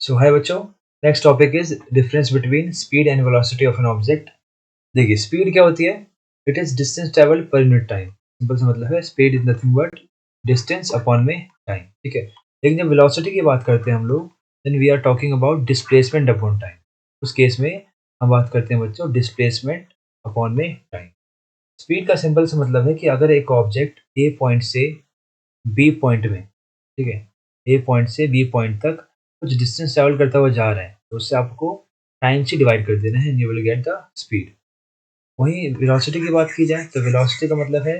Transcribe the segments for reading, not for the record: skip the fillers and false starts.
सो हाय बच्चों, next topic is difference between speed and velocity of an object. देखिए speed क्या होती है? It is distance travel per unit time. Simple सा मतलब है speed is nothing but distance upon में टाइम। ठीक है, लेकिन जब वेलोसिटी की बात करते हैं हम लोग, then we are talking about displacement upon time. उस केस में हम बात करते हैं बच्चों डिस्प्लेसमेंट अपॉन में टाइम। स्पीड का सिंपल सा मतलब है कि अगर एक ऑब्जेक्ट ए पॉइंट से बी पॉइंट में, ठीक है, ए पॉइंट से बी पॉइंट तक कुछ डिस्टेंस ट्रैवल करता हुआ जा रहा है, तो उससे आपको टाइम से डिवाइड कर देना है, you will get the speed. वहीं वेलोसिटी की बात की जाए तो वेलोसिटी का मतलब है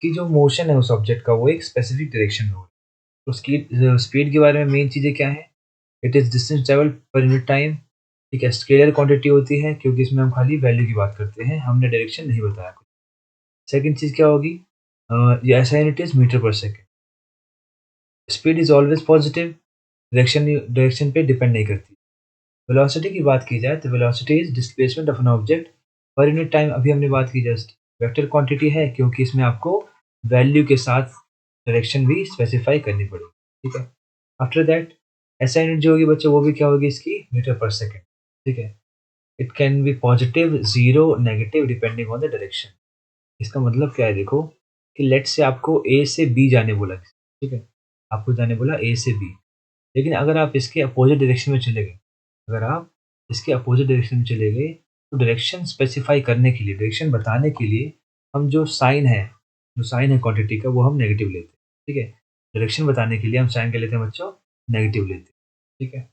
कि जो मोशन है उस ऑब्जेक्ट का वो एक स्पेसिफिक डायरेक्शन में हो। तो उसकी स्पीड के बारे में मेन चीज़ें क्या है? It is distance travel per unit time. ठीक है, स्केलर क्वांटिटी होती है क्योंकि इसमें हम खाली वैल्यू की बात करते हैं, हमने डायरेक्शन नहीं बताया कुछ। सेकंड चीज़ क्या होगी? ये ऐसा यूनिट इज मीटर पर second. Speed is always positive, direction पे डिपेंड नहीं करती। वेलोसिटी की बात की जाए तो velocity is displacement of an object per unit time. अभी हमने बात की जस्ट वेक्टर क्वांटिटी है क्योंकि इसमें आपको वैल्यू के साथ डायरेक्शन भी स्पेसिफाई करनी पड़ेगी। ठीक है, आफ्टर दैट ऐसा यूनिट जो होगी बच्चों वो भी क्या होगी इसकी? मीटर पर सेकेंड। ठीक है, it can B positive, zero, negative depending on the direction. इसका मतलब क्या है देखो, कि लेट से आपको ए से बी जाने बोला, ठीक है, आपको जाने बोला ए से बी, लेकिन अगर आप इसके अपोजिट डायरेक्शन में चले गए, अगर आप इसके अपोजिट डायरेक्शन में चले गए, तो डायरेक्शन स्पेसिफाई करने के लिए, डायरेक्शन बताने के लिए हम जो साइन है क्वांटिटी का वो हम नेगेटिव लेते हैं। ठीक है, डायरेक्शन बताने के लिए हम साइन क्या लेते हैं बच्चों? नेगेटिव लेते हैं। ठीक है,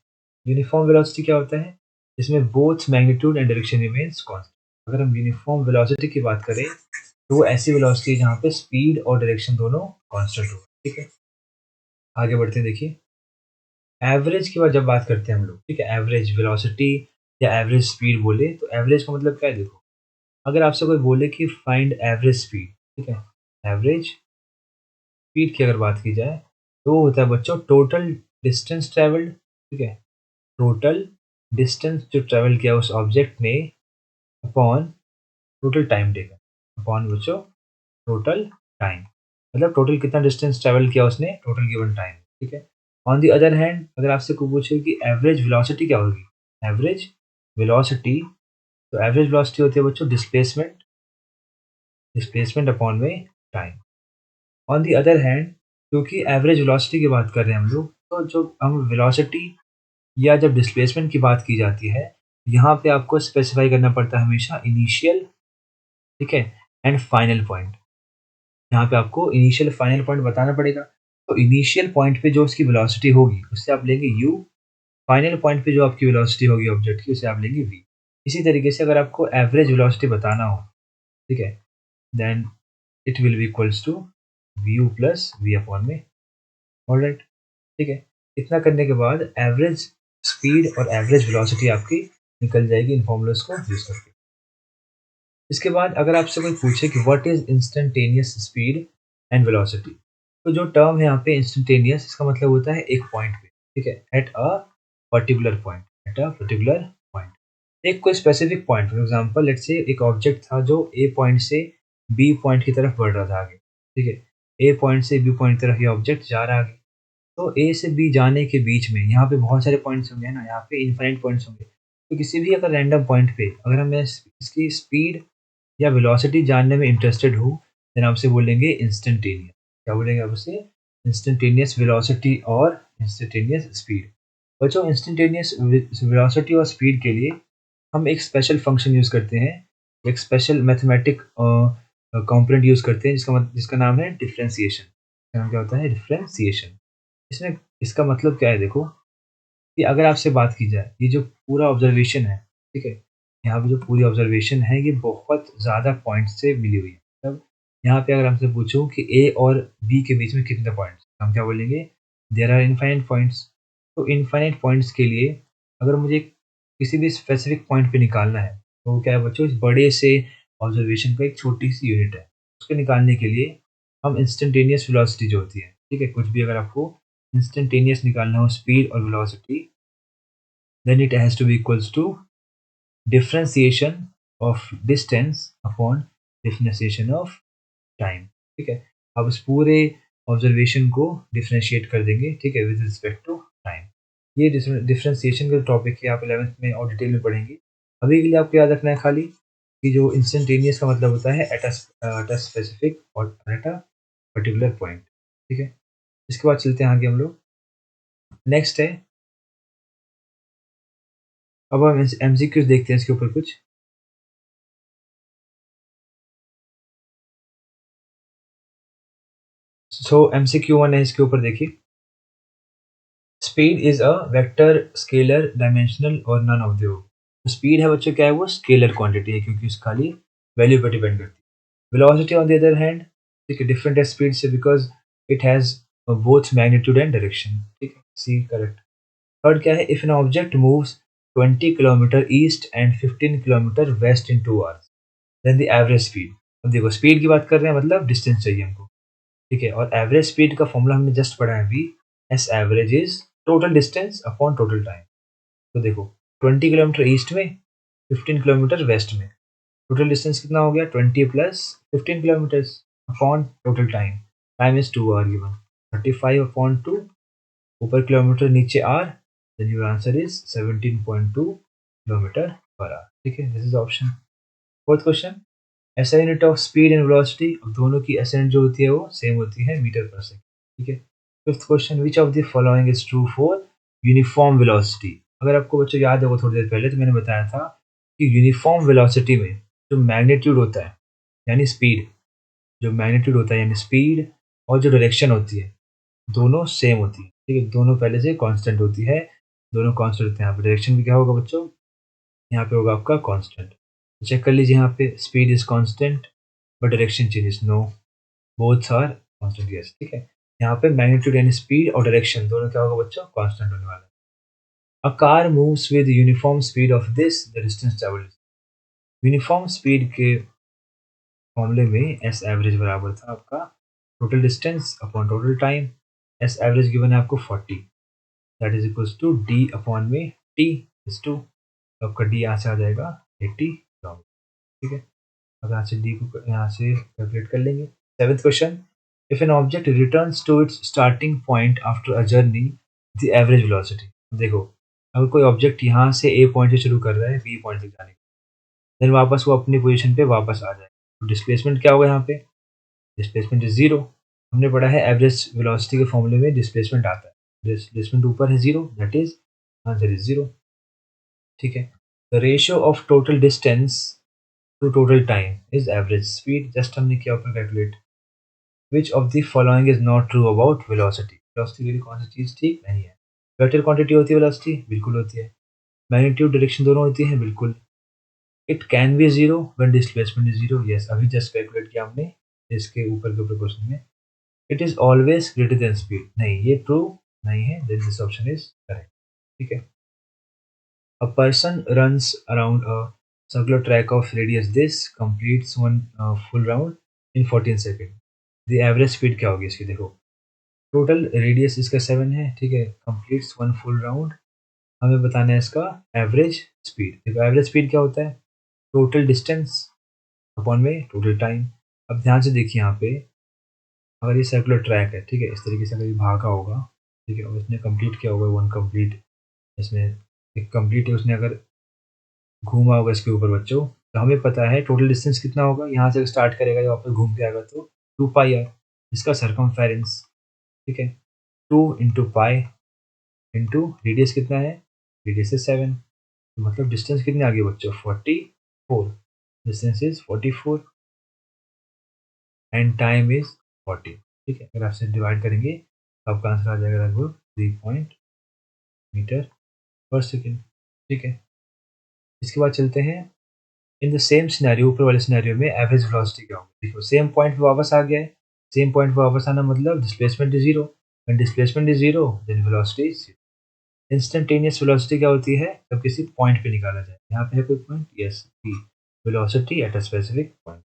यूनिफॉर्म वेलोसिटी क्या होता है? इसमें both magnitude and direction remains constant. अगर हम यूनिफॉर्म वेलोसिटी की बात करें तो वो ऐसी वेलोसिटी है जहाँ पे स्पीड और डायरेक्शन दोनों कांस्टेंट हो। ठीक है, आगे बढ़ते हैं। देखिए एवरेज की बात जब बात करते हैं हम लोग, ठीक है, एवरेज वेलोसिटी या एवरेज स्पीड बोले तो एवरेज का मतलब क्या है? देखो, अगर आपसे कोई बोले कि फाइंड एवरेज स्पीड, ठीक है, एवरेज स्पीड की अगर बात की जाए तो वो होता है बच्चों टोटल डिस्टेंस ट्रेवल्ड। ठीक है, टोटल डिस्टेंस जो ट्रेवल किया उस ऑब्जेक्ट ने upon total time taken, upon बच्चों टोटल टाइम। मतलब टोटल कितना डिस्टेंस ट्रैवल किया उसने, टोटल गिवन टाइम। ठीक है, ऑन द अदर हैंड अगर आपसे कोई पूछे कि एवरेज वेलोसिटी क्या होगी, एवरेज वेलोसिटी, तो एवरेज वेलोसिटी होती है बच्चों डिस्प्लेसमेंट, डिस्प्लेसमेंट अपॉन में time. On the other hand क्योंकि एवरेज वेलोसिटी की बात कर रहे हैं हम लोग, तो जो हम वेलोसिटी या जब डिस्प्लेसमेंट की बात की जाती है, यहाँ पे आपको स्पेसिफाई करना पड़ता है हमेशा इनिशियल, ठीक है, एंड फाइनल पॉइंट। यहाँ पे आपको इनिशियल फाइनल पॉइंट बताना पड़ेगा। तो इनिशियल पॉइंट पे जो उसकी वेलोसिटी होगी उससे आप लेंगे u, फाइनल पॉइंट पे जो आपकी वेलोसिटी होगी ऑब्जेक्ट की उसे आप लेंगे v। इसी तरीके से अगर आपको एवरेज वेलोसिटी बताना हो, ठीक है, then it will be equals to vu plus v upon में। ऑलराइट, ठीक है, इतना करने के बाद एवरेज स्पीड और एवरेज वेलोसिटी आपकी निकल जाएगी इन फॉर्मूलाज को यूज करके। इसके बाद अगर आपसे कोई पूछे कि what is instantaneous speed and velocity, तो जो टर्म है यहाँ पे इंस्टेंटेनियस, इसका मतलब होता है एक पॉइंट पे, ठीक है, at a particular point, at a particular point, एक कोई specific point. For example let's say एक ऑब्जेक्ट था जो ए पॉइंट से बी पॉइंट की तरफ बढ़ रहा था आगे। ठीक है, ए पॉइंट से बी पॉइंट की तरफ ये ऑब्जेक्ट जा रहा है आगे। तो ए से बी जाने के बीच में यहाँ पे बहुत सारे पॉइंट्स होंगे, है ना, यहाँ पे इनफाइनाइट पॉइंट्स होंगे। तो किसी भी अगर रैंडम पॉइंट पे अगर हमें इसकी स्पीड या वेलोसिटी जानने में इंटरेस्टेड हो, देन आपसे बोलेंगे इंस्टेंटेनियस। क्या बोलेंगे आपसे? इंस्टेंटेनियस वेलोसिटी और इंस्टेंटेनियस स्पीड। बच्चों इंस्टेंटेनियस वेलोसिटी और स्पीड के लिए हम एक स्पेशल फंक्शन यूज़ करते हैं, एक स्पेशल मैथमेटिक कंपोनेंट यूज़ करते हैं जिसका नाम है डिफरेंशिएशन। इसका नाम क्या होता है? डिफरेंशिएशन। इसमें इसका मतलब क्या है देखो, कि अगर आपसे बात की जाए ये जो पूरा ऑब्जर्वेशन है, ठीक है, यहाँ पे जो पूरी ऑब्जर्वेशन है ये बहुत ज़्यादा पॉइंट्स से मिली हुई है। मतलब यहाँ पे अगर हमसे पूछूं कि ए और बी के बीच में कितने पॉइंट्स, हम क्या बोलेंगे? There are infinite points. तो इनफाइनाइट पॉइंट्स के लिए अगर मुझे किसी भी स्पेसिफिक पॉइंट पे निकालना है, तो वो क्या है बच्चों? इस बड़े से ऑब्जर्वेशन का एक छोटी सी यूनिट है, उसके निकालने के लिए हम इंस्टेंटेनियस वेलोसिटी जो होती है, ठीक है, कुछ भी अगर आपको इंस्टेंटेनियस निकालना हो स्पीड और velocity, then it has to be equals to differentiation of distance upon differentiation of time। ठीक है, अब इस पूरे ऑब्जर्वेशन को डिफरेंशिएट कर देंगे, ठीक है, विद रिस्पेक्ट टू टाइम। ये डिफरेंशिएशन का टॉपिक है, आप 11th में और डिटेल में पढ़ेंगे। अभी के लिए आपको याद रखना है खाली कि जो इंस्टेंटेनियस का मतलब होता है एट अ स्पेसिफिक और एट अ पर्टिकुलर पॉइंट, ठीक है। इसके बाद चलते हैं आगे हम लोग। नेक्स्ट है, अब हम एमसीक्यूज देखते हैं इसके ऊपर कुछ। सो एमसीक्यू 1 है, इसके ऊपर देखिए, speed is a vector, scalar, dimensional और नन ऑफ द। स्पीड है बच्चों क्या है, वो स्केलर क्वांटिटी है क्योंकि उसका खाली वैल्यू पर डिपेंड करती है। Velocity on the other hand, ठीक है, डिफरेंट है स्पीड से because it has both magnitude and direction, ठीक है, सी करेक्ट। थर्ड क्या है, if an object moves 20 kilometre east and 15 kilometre west in 2 hours then the average speed. अब देखो स्पीड की बात कर रहे हैं, मतलब डिस्टेंस चाहिए हमको, ठीक है, और एवरेज स्पीड का फॉर्मूला हमने जस्ट पढ़ा है अभी, S average is total distance upon total time. तो देखो 20 किलोमीटर ईस्ट में, 15 किलोमीटर वेस्ट में, टोटल डिस्टेंस कितना हो गया, 20 plus 15 kilometres upon total time, time is 2 hour given, 35 upon 2, ऊपर किलोमीटर नीचे hour, then your answer is 17.2 kilometre per hour, ठीक है, this is option. Fourth question, SI unit of speed and velocity, अब दोनों की एसआई यूनिट जो होती है वो सेम होती है, मीटर पर सेकंड, ठीक है। Fifth question, which of the following is true for uniform velocity. अगर आपको बच्चों याद होगा थोड़ी देर पहले तो मैंने बताया था कि यूनिफॉर्म वेलोसिटी में जो मैग्नीट्यूड होता है यानी स्पीड, जो मैग्नीट्यूड होता है यानी स्पीड, और जो डायरेक्शन होती है दोनों सेम होती है, ठीक है, दोनों पहले से कांस्टेंट होती है, दोनों कांस्टेंट होते हैं। यहाँ पे डायरेक्शन भी क्या होगा बच्चों, यहाँ पे होगा आपका कांस्टेंट। चेक कर लीजिए, यहाँ पे speed is constant but direction changes, no, both are constant, yes, ठीक है। यहाँ पे मैग्नीट्यूड यानी स्पीड और डायरेक्शन दोनों क्या होगा बच्चों, कांस्टेंट होने वाला है। A car moves with uniform speed of this the distance travelled. Uniform speed के मामले में एस एवरेज बराबर था आपका total distance upon total time. S average given है आपको 40, that is equals to D upon में टी इज टू, आपका डी यहाँ से आ जाएगा 80 किलोमीटर, ठीक है। अब यहाँ से डी को यहाँ से कैलकुलेट कर लेंगे। Seventh question, if an object returns to its starting point after a journey the average velocity. देखो अगर कोई ऑब्जेक्ट यहाँ से ए पॉइंट से शुरू कर रहा है बी पॉइंट तक जाने, देन वापस वो अपनी पोजीशन पे वापस आ जाए, तो डिस्प्लेसमेंट क्या होगा यहाँ पे, डिस्प्लेसमेंट इज जीरो। हमने पढ़ा है एवरेज वेलोसिटी के फॉर्मूले में डिस्प्लेसमेंट आता है, डिस्प्लेसमेंट ऊपर है zero, that is answer is zero, ठीक है। The ratio of total distance to total time is average speed, just हमने किया ऊपर calculate. Which of the following is not true about velocity, velocity के लिए कौन सी चीज ठीक नहीं है। वेक्टर क्वांटिटी होती है वेलोसिटी, बिल्कुल होती है। मैग्नीट्यूड डायरेक्शन दोनों होती है, बिल्कुल। It can be zero when displacement is zero, yes, अभी जस्ट कैलकुलेट किया हमने इसके ऊपर के क्वेश्चन में। It is always greater than speed, नहीं ये ट्रू नहीं है, then this option is correct, ठीक है। A person runs around a circular track of radius this completes one full round in 14 seconds, the average speed क्या होगी इसकी, देखो टोटल रेडियस इसका 7 है, ठीक है, कंप्लीट्स वन फुल राउंड, हमें बताना है इसका एवरेज स्पीड। देखो एवरेज स्पीड क्या होता है, टोटल डिस्टेंस अपॉन में टोटल टाइम। अब ध्यान से देखिए यहाँ पे, अगर ये सर्कुलर ट्रैक है, ठीक है, इस तरीके से अगर ये भागा होगा, ठीक है, और इसने कंप्लीट किया होगा वन कंप्लीट, इसमें एक कंप्लीट है, उसने अगर घूमा होगा इसके ऊपर बच्चों, तो हमें पता है टोटल डिस्टेंस कितना होगा, यहाँ से स्टार्ट करेगा या वापस घूम के आएगा तो 2 पाई आर, इसका सरकमफेरेंस, ठीक है, 2 × पाई इंटू रेडियस कितना है, रेडियस इज 7, तो मतलब डिस्टेंस कितनी आ गई बच्चों, 44, distance is 44 and time is 40, ठीक है। अगर आपसे डिवाइड करेंगे तो आपका आंसर आ जाएगा लगभग 3 मीटर पर सेकेंड, ठीक है। इसके बाद चलते हैं इन द सेम सिनेरियो, ऊपर वाले सिनेरियो में एवरेज वेलोसिटी क्या होगी। देखो सेम पॉइंट पे वापस आ गया है, सेम पॉइंट पे वापस आना मतलब displacement is zero, when displacement is zero then velocity is zero. Instantaneous velocity क्या होती है, जब किसी पॉइंट पे निकाला जाए, यहाँ पे है कोई point, yes, velocity at a specific point,